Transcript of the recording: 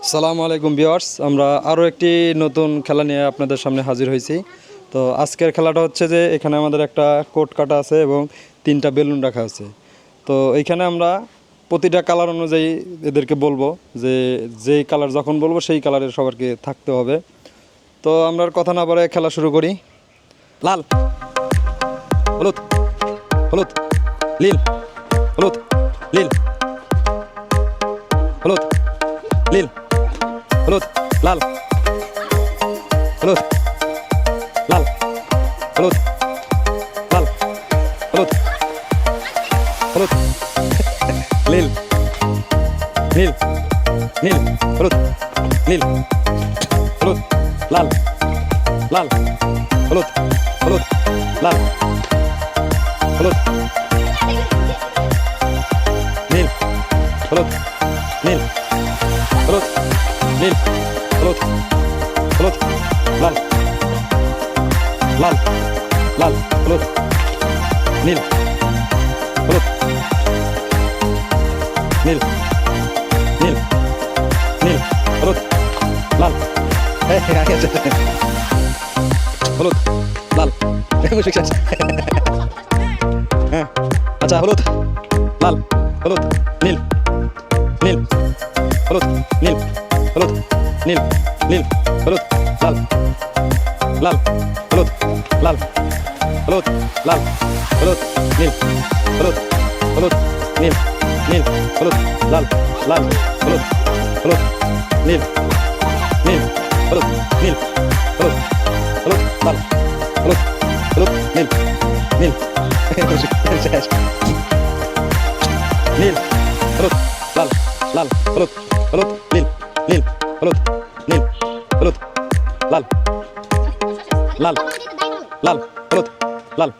আসসালামু আলাইকুম ভিউয়ার্স, আমরা আরও একটি নতুন খেলা নিয়ে আপনাদের সামনে হাজির হয়েছি। তো আজকের খেলাটা হচ্ছে যে এখানে আমাদের একটা কোট কাটা আছে এবং 3টা বেলুন রাখা আছে। তো এইখানে আমরা প্রতিটা কালার অনুযায়ী এদেরকে বলবো যে যেই কালার যখন বলবো সেই কালারের সবারকে থাকতে হবে। তো আমরা আর কথা না বলে খেলা শুরু করি। লাল, হলুদ, হলুদ, নীল, হলুদ, নীল, হলুদ, নীল, হলুদ, লাল, হলুদ, লাল, হলুদ, লাল, হলুদ, হলুদ, নীল, নীল, নীল, হলুদ, নীল, হলুদ, লাল, লাল, হলুদ, হলুদ, লাল, হলুদ, নীল, হলুদ, নীল, হলুদ, নীল, হলুদ, হলুদ, লাল, লাল, লাল, হলুদ, নীল, হলুদ, নীল, নীল, নীল, হলুদ, লাল, হলুদ, লাল, হ্যাঁ, আচ্ছা, হলুদ, লাল, হলুদ, নীল, নীল, হলুদ, নীল, হলুদ, নীল, নীল, হলুদ, লাল, লাল, হলুদ, লাল, হলুদ, লাল, হলুদ, নীল, হলুদ, হলুদ, নীল, নীল, হলুদ, লাল, লাল, হলুদ, হলুদ, নীল, নীল, হলুদ, নীল, হলুদ, হলুদ, লাল, হলুদ, হলুদ, নীল, নীল, নীল, হলুদ, লাল, লাল, হলুদ, হলুদ, নীল, নীল, হলুদ, নীল, হলুদ, লাল, লাল, লাল, হলুদ, লাল।